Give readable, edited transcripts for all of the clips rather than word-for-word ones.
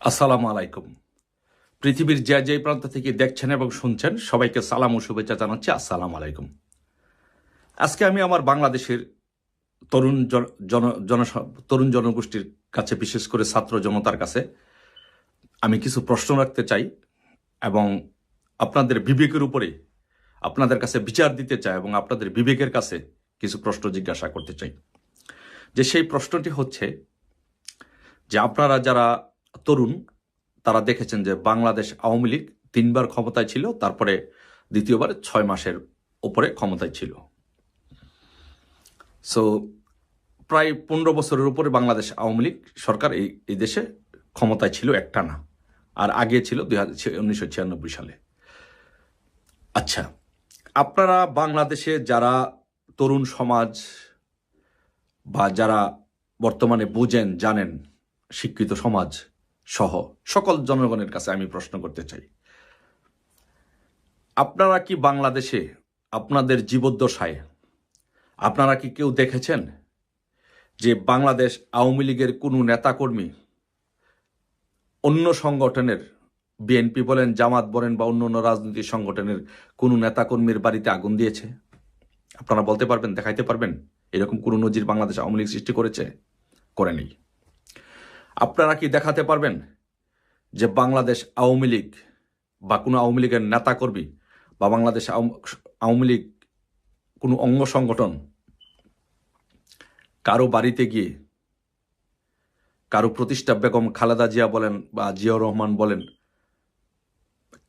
আসসালামু আলাইকুম। পৃথিবীর যে প্রান্ত থেকে দেখছেন এবং শুনছেন সবাইকে সালাম ও শুভেচ্ছা জানাচ্ছি। আসসালামু আলাইকুম। আজকে আমি আমার বাংলাদেশের তরুণ জন জন জন- তরুণ জনগোষ্ঠীর কাছে, বিশেষ করে ছাত্র জনতার কাছে আমি কিছু প্রশ্ন রাখতে চাই এবং আপনাদের বিবেকের উপরে আপনাদের কাছে বিচার দিতে চাই এবং আপনাদের বিবেকের কাছে কিছু প্রশ্ন জিজ্ঞাসা করতে চাই। যে সেই প্রশ্নটি হচ্ছে যে আপনারা যারা তরুণ তারা দেখেছেন যে বাংলাদেশ আওয়ামী লীগ 3বার ক্ষমতায় ছিল, তারপরে দ্বিতীয়বার 6 মাসের উপরে ক্ষমতায় ছিল। সো প্রায় 15 বছরের উপরে বাংলাদেশ আওয়ামী লীগ সরকার এই দেশে ক্ষমতায় ছিল একটানা, আর আগে ছিল 1996 সালে। আচ্ছা, আপনারা বাংলাদেশে যারা তরুণ সমাজ বা যারা বর্তমানে বুঝেন জানেন, শিক্ষিত সমাজ সহ সকল জনগণের কাছে আমি প্রশ্ন করতে চাই, আপনারা কি বাংলাদেশে আপনাদের জীবদ্দশায় আপনারা কি কেউ দেখেছেন যে বাংলাদেশ আওয়ামী লীগের কোনো নেতাকর্মী অন্য সংগঠনের, বিএনপি বলেন, জামাত বলেন বা অন্য অন্য রাজনৈতিক সংগঠনের কোনো নেতাকর্মীর বাড়িতে আগুন দিয়েছে? আপনারা বলতে পারবেন, দেখাইতে পারবেন এরকম কোনো নজির বাংলাদেশ আওয়ামী লীগ সৃষ্টি করেছে? করেনি। আপনারা কি দেখাতে পারবেন যে বাংলাদেশ আওয়ামী লীগ বা কোনো আওয়ামী লীগের নেতাকর্মী বা বাংলাদেশ আওয়ামী লীগ কোনো অঙ্গ সংগঠন কারো বাড়িতে গিয়ে, কারো প্রতিষ্ঠা বেগম খালেদা জিয়া বলেন বা জিয়াউর রহমান বলেন,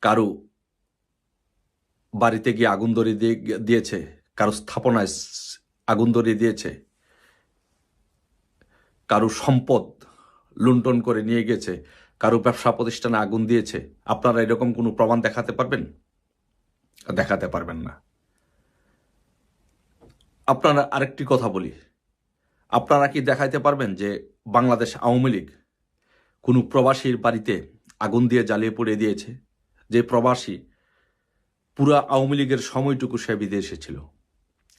কারো বাড়িতে গিয়ে আগুন ধরিয়ে দিয়েছে, কারো স্থাপনায় আগুন ধরিয়ে দিয়েছে, কারো সম্পদ লুণ্ঠন করে নিয়ে গেছে, কারো ব্যবসা প্রতিষ্ঠানে আগুন দিয়েছে? আপনারা এরকম কোনো প্রমাণ দেখাতে পারবেন? দেখাতে পারবেন না। আপনারা আরেকটি কথা বলি, আপনারা কি দেখাইতে পারবেন যে বাংলাদেশ আওয়ামী লীগ কোনো প্রবাসীর বাড়িতে আগুন দিয়ে জ্বালিয়ে পুড়িয়ে দিয়েছে? যে প্রবাসী পুরা আওয়ামী লীগের সময়টুকু সে বিদেশে ছিল।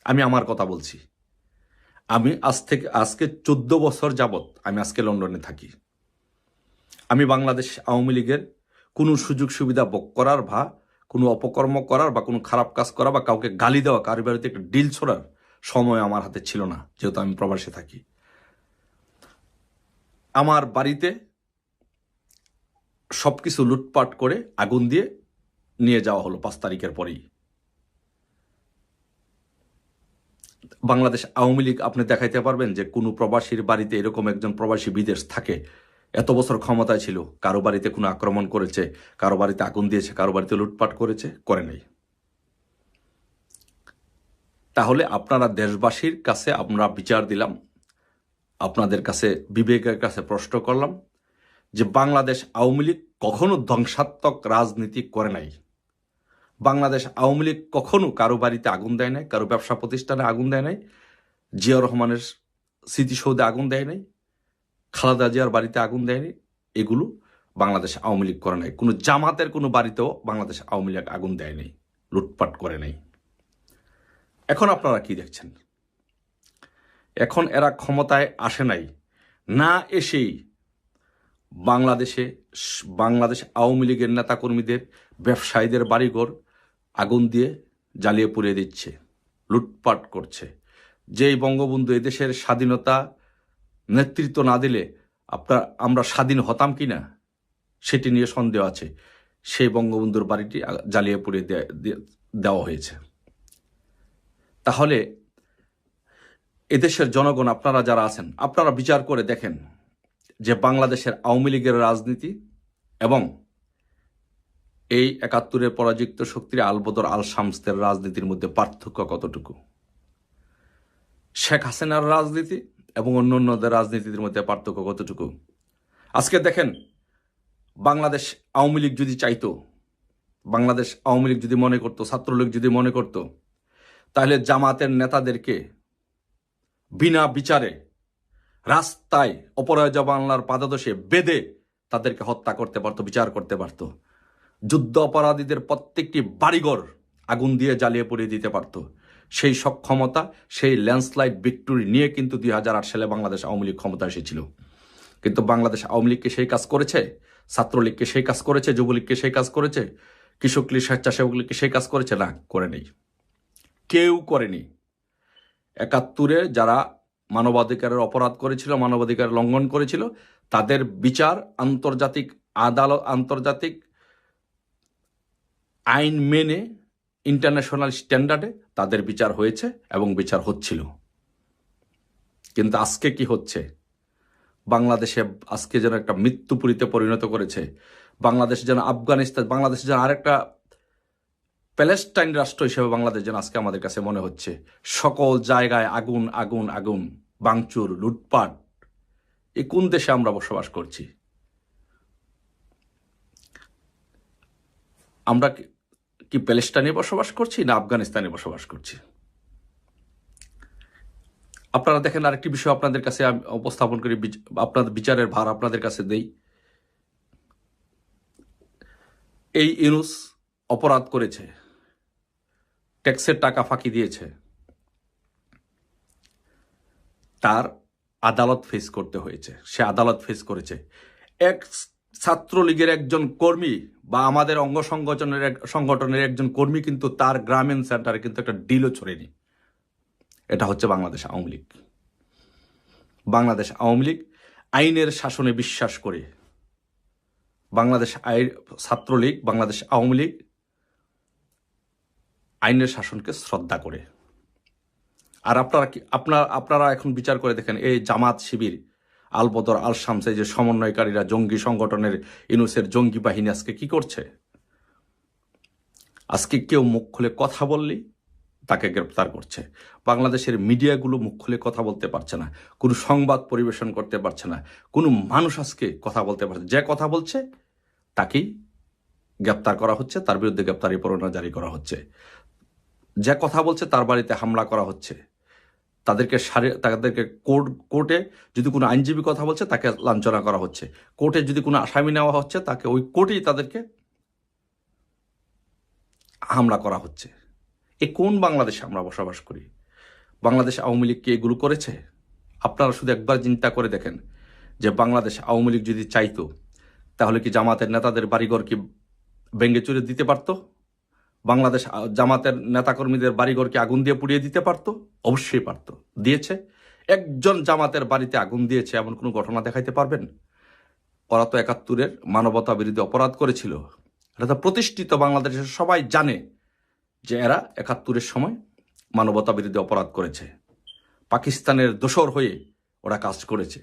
আমি আমার কথা বলছি, আমি আজকে 14 বছর যাবৎ আমি আজকে লন্ডনে থাকি। আমি বাংলাদেশ আওয়ামী লীগের কোনো সুযোগ সুবিধা ভোগ করার বা কোনো অপকর্ম করার বা কোনো খারাপ কাজ করা বা কাউকে গালি দেওয়া, কারোর বাড়িতে একটা ডিল ছোড়ার সময় আমার হাতে ছিল না, যেহেতু আমি প্রবাসে থাকি। আমার বাড়িতে সবকিছু লুটপাট করে আগুন দিয়ে নিয়ে যাওয়া হলো 5 তারিখের পরেই। বাংলাদেশ আওয়ামী লীগ আপনি দেখাইতে পারবেন যে কোনো প্রবাসীর বাড়িতে এরকম একজন প্রবাসী বিদেশ থাকে, এত বছর ক্ষমতায় ছিল, কারো বাড়িতে কোনো আক্রমণ করেছে, কারো বাড়িতে আগুন দিয়েছে, কারো বাড়িতে লুটপাট করেছে? করে নাই। তাহলে আপনারা দেশবাসীর কাছে আমরা বিচার দিলাম, আপনাদের কাছে বিবেকের কাছে প্রশ্ন করলাম যে বাংলাদেশ আওয়ামী লীগ কখনো ধ্বংসাত্মক রাজনীতি করে নাই। বাংলাদেশ আওয়ামী লীগ কখনো কারো বাড়িতে আগুন দেয় নাই, কারো ব্যবসা প্রতিষ্ঠানে আগুন দেয় নাই, জিয়াউর রহমানের স্মৃতিসৌধে আগুন দেয় নাই, খালেদা জিয়ার বাড়িতে আগুন দেয়নি। এগুলো বাংলাদেশ আওয়ামী লীগ করে নাই। কোনো জামাতের কোনো বাড়িতেও বাংলাদেশ আওয়ামী লীগ আগুন দেয় নাই, লুটপাট করে নাই। এখন আপনারা কি দেখছেন? এখন এরা ক্ষমতায় আসে নাই, না এসেই বাংলাদেশ আওয়ামী লীগের নেতাকর্মীদের, ব্যবসায়ীদের বাড়িঘর আগুন দিয়ে জ্বালিয়ে পুড়িয়ে দিচ্ছে, লুটপাট করছে। যেই বঙ্গবন্ধু এদেশের স্বাধীনতা নেতৃত্ব না দিলে আমরা স্বাধীন হতাম কিনা সেটি নিয়ে সন্দেহ আছে, সেই বঙ্গবন্ধুর বাড়িটি জ্বালিয়ে পুড়িয়ে দেওয়া হয়েছে। তাহলে এদেশের জনগণ, আপনারা যারা আছেন, আপনারা বিচার করে দেখেন যে বাংলাদেশের আওয়ামী লীগের রাজনীতি এবং এই 71-এর পরাজিত শক্তির আলবদর আল শামসদের রাজনীতির মধ্যে পার্থক্য কতটুকু? শেখ হাসিনার রাজনীতি এবং অন্যান্যদের রাজনীতির মধ্যে পার্থক্য কতটুকু? আজকে দেখেন, বাংলাদেশ আওয়ামী লীগ যদি চাইতো, বাংলাদেশ আওয়ামী লীগ যদি মনে করতো, ছাত্রলীগ যদি মনে করতো, তাহলে জামাতের নেতাদেরকে বিনা বিচারে রাস্তায় অপরাজয় বাংলার পাদদেশে বেঁধে তাদেরকে হত্যা করতে পারতো, বিচার করতে পারত। যুদ্ধ অপরাধীদের প্রত্যেকটি বাড়িঘর আগুন দিয়ে জ্বালিয়ে পুড়িয়ে দিতে পারত। সেই সক্ষমতা, সেই ল্যান্ডস্লাইড ভিক্টোরি নিয়ে কিন্তু 2008 সালে বাংলাদেশ আওয়ামী লীগ ক্ষমতা এসেছিল। কিন্তু বাংলাদেশ আওয়ামী লীগকে সেই কাজ করেছে, ছাত্রলীগকে সেই কাজ করেছে, যুবলীগকে সেই কাজ করেছে, কৃষক লীগ, স্বেচ্ছাসেবক লীগকে সেই কাজ করেছে? না, করেনি, কেউ করেনি। ৭১-এ যারা মানবাধিকারের অপরাধ করেছিল, মানবাধিকার লঙ্ঘন করেছিল, তাদের বিচার আন্তর্জাতিক আদালত, আন্তর্জাতিক আইন মেনে, ইন্টারন্যাশনাল স্ট্যান্ডার্ডে তাদের বিচার হয়েছে এবং বিচার হচ্ছিল। কিন্তু আজকে কি হচ্ছে? বাংলাদেশে আজকে যেন একটা মৃত্যুপুরীতে পরিণত করেছে। বাংলাদেশ যেন আফগানিস্তান, বাংলাদেশ যেন আরেকটা প্যালেস্টাইন রাষ্ট্র হিসেবে বাংলাদেশ যেন আজকে আমাদের কাছে মনে হচ্ছে। সকল জায়গায় আগুন আগুন আগুন, ভাঙচুর, লুটপাট। এ কোন দেশে আমরা বসবাস করছি? আমরা কি প্যালেস্টাইনে বসবাস করছি না আফগানিস্তানে বসবাস করছি? আপনারা দেখেন, আরেকটি বিষয় আপনাদের কাছে আমি উপস্থাপন করি, আপনাদের বিচারের ভার আপনাদের কাছে দেই। এই ইউনূস অপরাধ করেছে, ট্যাক্সের টাকা ফাঁকি দিয়েছে, তার আদালত ফেস করতে হয়েছে, সে আদালত ফেস করেছে। এক ছাত্রলীগের একজন কর্মী বা আমাদের অঙ্গ সংগঠনের একজন কর্মী কিন্তু তার গ্রামীণ সেন্টারে কিন্তু একটা ডিলও ছড়েনি। এটা হচ্ছে বাংলাদেশ আওয়ামী লীগ। বাংলাদেশ আওয়ামী লীগ আইনের শাসনে বিশ্বাস করে, বাংলাদেশ ছাত্রলীগ, বাংলাদেশ আওয়ামী লীগ আইনের শাসনকে শ্রদ্ধা করে। আর আপনারা এখন বিচার করে দেখেন, এই জামাত শিবির, আল বদর, আল শামস, এই যে সমন্বয়কারীরা, জঙ্গি সংগঠনের ইউনূসের জঙ্গি বাহিনী আজকে কি করছে? আজকে কেউ মুখ খুলে কথা বললেই তাকে গ্রেপ্তার করছে। বাংলাদেশের মিডিয়াগুলো মুখ খুলে কথা বলতে পারছে না, কোনো সংবাদ পরিবেশন করতে পারছে না, কোনো মানুষ আজকে কথা বলতে পারছে। যে কথা বলছে তাকেই গ্রেপ্তার করা হচ্ছে, তার বিরুদ্ধে গ্রেপ্তারি পরোয়ানা জারি করা হচ্ছে। যে কথা বলছে তার বাড়িতে হামলা করা হচ্ছে, তাদেরকে কোর্টে যদি কোনো আইনজীবী কথা বলছে তাকে লাঞ্ছনা করা হচ্ছে, কোর্টে যদি কোনো আসামি নেওয়া হচ্ছে তাকে ওই কোর্টেই তাদেরকে হামলা করা হচ্ছে। এ কোন বাংলাদেশে আমরা বসবাস করি? বাংলাদেশ আওয়ামী লীগ কি এগুলো করেছে? আপনারা শুধু একবার চিন্তা করে দেখেন যে বাংলাদেশ আওয়ামী লীগ যদি চাইতো তাহলে কি জামাতের নেতাদের বাড়িঘর কি ভেঙে চুরে দিতে পারতো? বাংলাদেশ জামাতের নেতাকর্মীদের বাড়িঘরকে আগুন দিয়ে পুড়িয়ে দিতে পারতো? অবশ্যই পারতো। দিয়েছে? একজন জামাতের বাড়িতে আগুন দিয়েছে এমন কোনো ঘটনা দেখাইতে পারবেন? ওরা তো ৭১-এর মানবতা বিরোধী অপরাধ করেছিল, এটা তো প্রতিষ্ঠিত, বাংলাদেশের সবাই জানে যে এরা ৭১-এর সময় মানবতা বিরোধী অপরাধ করেছে, পাকিস্তানের দোসর হয়ে ওরা কাজ করেছে।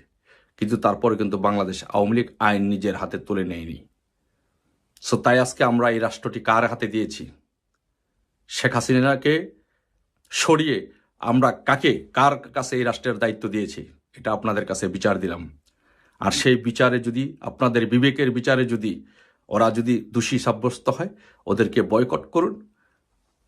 কিন্তু তারপরে কিন্তু বাংলাদেশ আওয়ামী লীগ আইন নিজের হাতে তুলে নেয়নি। সো তাই আজকে আমরা এই রাষ্ট্রটি কার হাতে দিয়েছি? শেখ হাসিনাকে সরিয়ে আমরা কার কাছে এই রাষ্ট্রের দায়িত্ব দিয়েছি? এটা আপনাদের কাছে বিচার দিলাম। আর সেই বিচারে যদি, আপনাদের বিবেকের বিচারে যদি ওরা যদি দোষী সাব্যস্ত হয়, ওদেরকে বয়কট করুন।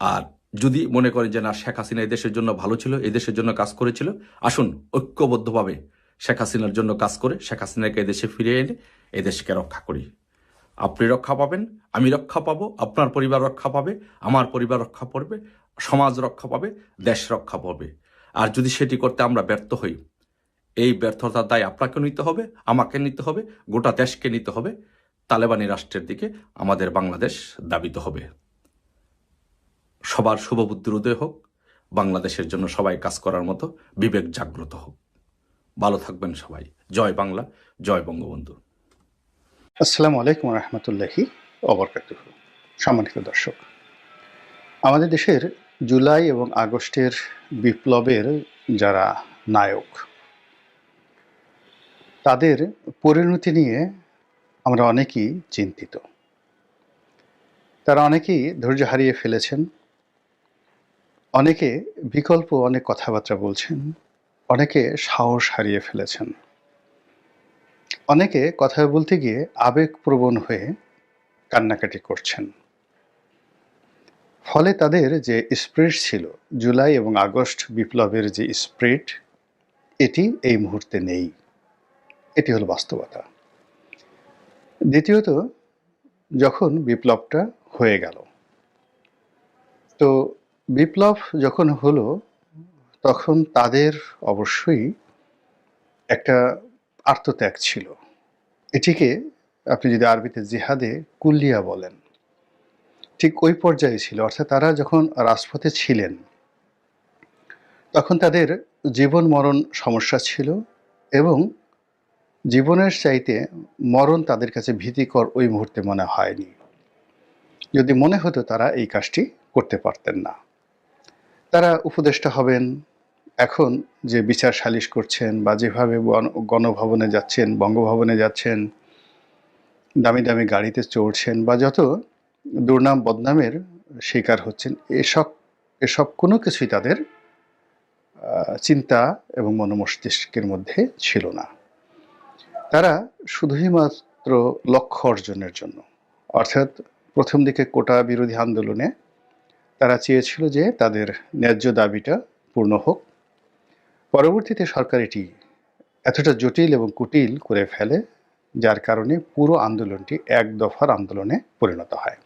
আর যদি মনে করেন যে না, শেখ হাসিনা এদেশের জন্য ভালো ছিল, এদেশের জন্য কাজ করেছিল, আসুন ঐক্যবদ্ধভাবে শেখ হাসিনার জন্য কাজ করে শেখ হাসিনাকে এদেশে ফিরিয়ে এনে এদেশকে রক্ষা করি। আপনি রক্ষা পাবেন, আমি রক্ষা পাবো, আপনার পরিবার রক্ষা পাবে, আমার পরিবার রক্ষা পাবে, সমাজ রক্ষা পাবে, দেশ রক্ষা পাবে। আর যদি সেটি করতে আমরা ব্যর্থ হই, এই ব্যর্থতার দায় আপনাকে নিতে হবে, আমাকে নিতে হবে, গোটা দেশকে নিতে হবে। তালেবানি রাষ্ট্রের দিকে আমাদের বাংলাদেশ ধাবিত হবে। সবার শুভবুদ্ধির উদয় হোক, বাংলাদেশের জন্য সবাই কাজ করার মতো বিবেক জাগ্রত হোক। ভালো থাকবেন সবাই। জয় বাংলা, জয় বঙ্গবন্ধু। আসসালামু আলাইকুম রহমতুল্লাহি ওবরকাতুহু। সম্মানিত দর্শক, আমাদের দেশের জুলাই এবং আগস্টের বিপ্লবের যারা নায়ক, তাদের পরিণতি নিয়ে আমরা অনেকেই চিন্তিত। তারা অনেকেই ধৈর্য হারিয়ে ফেলেছেন, অনেকে বিকল্প অনেক কথাবার্তা বলছেন, অনেকে সাহস হারিয়ে ফেলেছেন, অনেকে কথা বলতে গিয়ে আবেগপ্রবণ হয়ে কান্নাকাটি করছেন। ফলে তাদের যে স্পিরিট ছিল, জুলাই এবং আগস্ট বিপ্লবের যে স্পিরিট, এটি এই মুহূর্তে নেই। এটি হলো বাস্তবতা। দ্বিতীয়ত, যখন বিপ্লবটা হয়ে গেল, তো বিপ্লব যখন হলো তখন তাদের অবশ্যই একটা আত্মত্যাগ ছিল। এটিকে আপনি যদি আরবিতে জিহাদে কুল্লিয়া বলেন, ঠিক ওই পর্যায়ে ছিল। অর্থাৎ তারা যখন রাজপথে ছিলেন তখন তাদের জীবন মরণ সমস্যা ছিল এবং জীবনের চাইতে মরণ তাদের কাছে ভীতিকর ওই মুহূর্তে মনে হয়নি। যদি মনে হতো তারা এই কাজটি করতে পারতেন না। তারা উপদেষ্টা হবেন, এখন যে বিচার সালিশ করছেন বা যেভাবে গণভবনে যাচ্ছেন, বঙ্গভবনে যাচ্ছেন, দামি দামি গাড়িতে চড়ছেন বা যত দুর্নাম বদনামের শিকার হচ্ছেন, এসব এসব কোনো কিছুই তাদের চিন্তা এবং মনোমস্তিষ্কের মধ্যে ছিল না। তারা শুধুই মাত্র লক্ষ্য অর্জনের জন্য, অর্থাৎ প্রথম দিকে কোটা বিরোধী আন্দোলনে তারা চেয়েছিল যে তাদের ন্যায্য দাবিটা পূর্ণ হোক। পরবর্তীতে সরকার এটি এতটা জটিল এবং কুটিল করে ফেলে যার কারণে পুরো আন্দোলনটি এক দফার আন্দোলনে পরিণত হয়।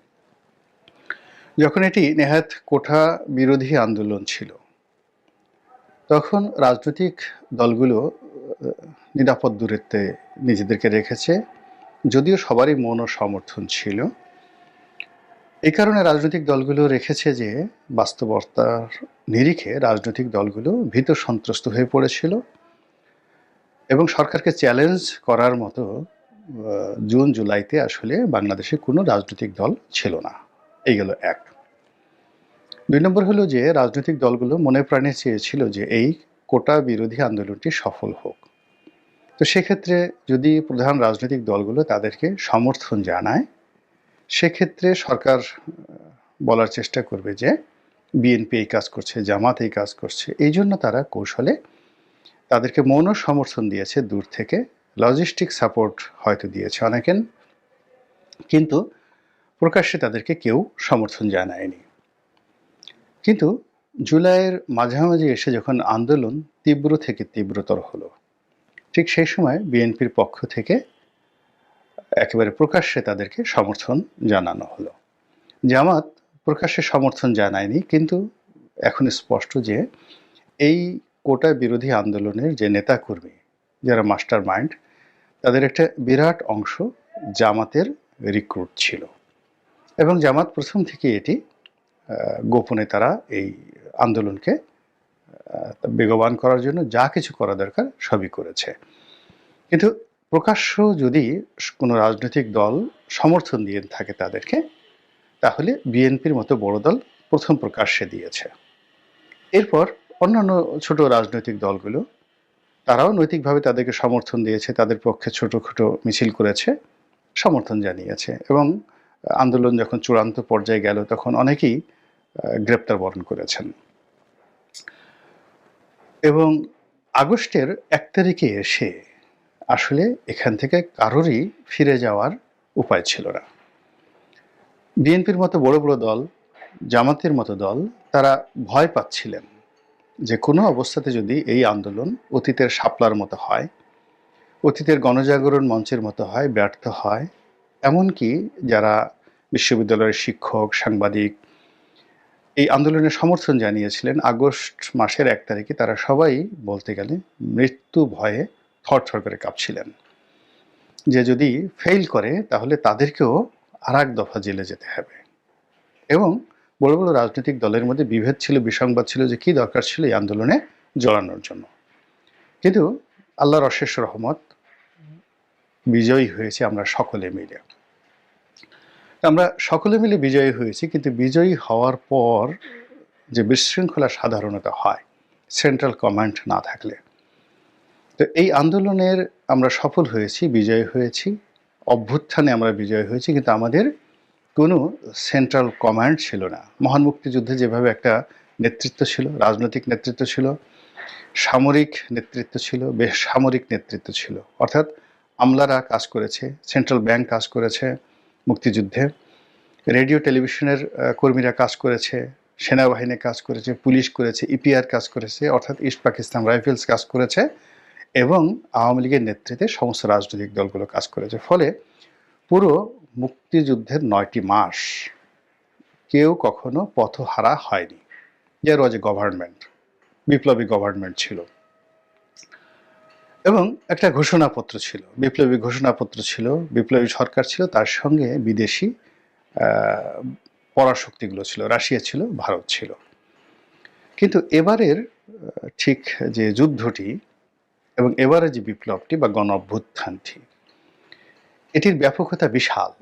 যখন এটি নেহাত কোটা বিরোধী আন্দোলন ছিল তখন রাজনৈতিক দলগুলো নিরাপদ দূরত্বে নিজেদেরকে রেখেছে, যদিও সবারই মন ও সমর্থন ছিল। এই কারণে রাজনৈতিক দলগুলো রেখেছে যে বাস্তবতার নিরিখে রাজনৈতিক দলগুলো ভীত সন্ত্রস্ত হয়ে পড়েছিল এবং সরকারকে চ্যালেঞ্জ করার মতো জুন জুলাইতে আসলে বাংলাদেশে কোনো রাজনৈতিক দল ছিল না। এই গেল এক। ২ নম্বর হলো যে রাজনৈতিক দলগুলো মনে প্রাণে চেয়েছিল যে এই কোটা বিরোধী আন্দোলনটি সফল হোক। তো সেক্ষেত্রে যদি প্রধান রাজনৈতিক দলগুলো তাদেরকে সমর্থন জানায়, সেক্ষেত্রে সরকার বলার চেষ্টা করবে যে বিএনপি এই কাজ করছে, জামাত এই কাজ করছে। এই জন্য তারা কৌশলে তাদেরকে মৌন সমর্থন দিয়েছে দূর থেকে, লজিস্টিক সাপোর্ট হয়তো দিয়েছে অনেকেন, কিন্তু প্রকাশ্যে তাদেরকে কেউ সমর্থন জানায়নি। কিন্তু জুলাইয়ের মাঝামাঝি এসে যখন আন্দোলন তীব্র থেকে তীব্রতর হলো, ঠিক সেই সময় বিএনপির পক্ষ থেকে একেবারে প্রকাশ্যে তাদেরকে সমর্থন জানানো হলো। জামাত প্রকাশ্যে সমর্থন জানায়নি, কিন্তু এখন স্পষ্ট যে এই কোটা বিরোধী আন্দোলনের যে নেতাকর্মী যারা মাস্টার মাইন্ড, তাদের একটা বিরাট অংশ জামাতের রিক্রুট ছিল এবং জামাত প্রথম থেকে এটি গোপনে তারা এই আন্দোলনকে বেগবান করার জন্য যা কিছু করা দরকার সবই করেছে। কিন্তু প্রকাশ্য যদি কোনো রাজনৈতিক দল সমর্থন দিয়ে থাকে তাদেরকে, তাহলে বিএনপির মতো বড় দল প্রথম প্রকাশ্যে দিয়েছে। এরপর অন্যান্য ছোট রাজনৈতিক দলগুলো তারাও নৈতিকভাবে তাদেরকে সমর্থন দিয়েছে, তাদের পক্ষে ছোট মিছিল করেছে, সমর্থন জানিয়েছে এবং আন্দোলন যখন চূড়ান্ত পর্যায়ে গেল তখন অনেকেই গ্রেপ্তার বরণ করেছেন। এবং আগস্টের 1 তারিখে এসে আসলে এখান থেকে কারোরই ফিরে যাওয়ার উপায় ছিল না। বিএনপির মতো বড় বড় দল, জামাতের মতো দল, তারা ভয় পাচ্ছিলেন যে কোনো অবস্থাতে যদি এই আন্দোলন অতীতের শাপলার মতো হয়, অতীতের গণজাগরণ মঞ্চের মতো হয়, ব্যর্থ হয়, এমনকি যারা বিশ্ববিদ্যালয়ের শিক্ষক, সাংবাদিক এই আন্দোলনের সমর্থন জানিয়েছিলেন, আগস্ট মাসের 1 তারিখে তারা সবাই বলতে গেলে মৃত্যু ভয়ে থরথর করে কাঁপছিলেন যে যদি ফেল করে তাহলে তাদেরকেও আর এক দফা জেলে যেতে হবে। এবং বড় বড় রাজনৈতিক দলের মধ্যে বিভেদ ছিল, বিসংবাদ ছিল যে কি দরকার ছিল এই আন্দোলনে জড়ানোর জন্য। কিন্তু আল্লাহর অশেষ রহমত, বিজয়ী হয়েছে আমরা সকলে মিলে। আমরা সকলে মিলে বিজয়ী হয়েছি, কিন্তু বিজয়ী হওয়ার পর যে বিশৃঙ্খলা সাধারণত হয় সেন্ট্রাল কমান্ড না থাকলে, তো এই আন্দোলনের আমরা সফল হয়েছি, বিজয়ী হয়েছি, অভ্যুত্থানে আমরা বিজয়ী হয়েছি, কিন্তু আমাদের কোনো সেন্ট্রাল কমান্ড ছিল না। মহান মুক্তিযুদ্ধে যেভাবে একটা নেতৃত্ব ছিল, রাজনৈতিক নেতৃত্ব ছিল, সামরিক নেতৃত্ব ছিল, বেসামরিক নেতৃত্ব ছিল, অর্থাৎ আমলারা কাজ করেছে, সেন্ট্রাল ব্যাংক কাজ করেছে মুক্তিযুদ্ধে, রেডিও টেলিভিশনের কর্মীরা কাজ করেছে, সেনাবাহিনী কাজ করেছে, পুলিশ করেছে, ইপিআর কাজ করেছে, অর্থাৎ ইস্ট পাকিস্তান রাইফেলস কাজ করেছে এবং আওয়ামী লীগের নেতৃত্বে সমস্ত রাজনৈতিক দলগুলো কাজ করেছে। ফলে পুরো মুক্তিযুদ্ধের 9টি মাস কেউ কখনো পথহারা হয়নি। দেয়ার ওয়াজ এ গভর্নমেন্ট, বিপ্লবী গভর্নমেন্ট ছিল। এবং একটা ঘোষণাপত্র ছিল, বিপ্লবী ঘোষণাপত্র ছিল, বিপ্লবী সরকার ছিল, তার সঙ্গে বিদেশি পরাশক্তিগুলো ছিল, রাশিয়া ছিল, ভারত ছিল। কিন্তু এবারের ঠিক যে যুদ্ধটি এবং এবারে যে বিপ্লবটি বা গণ অভ্যুত্থানটি, এটির ব্যাপকতা বিশাল।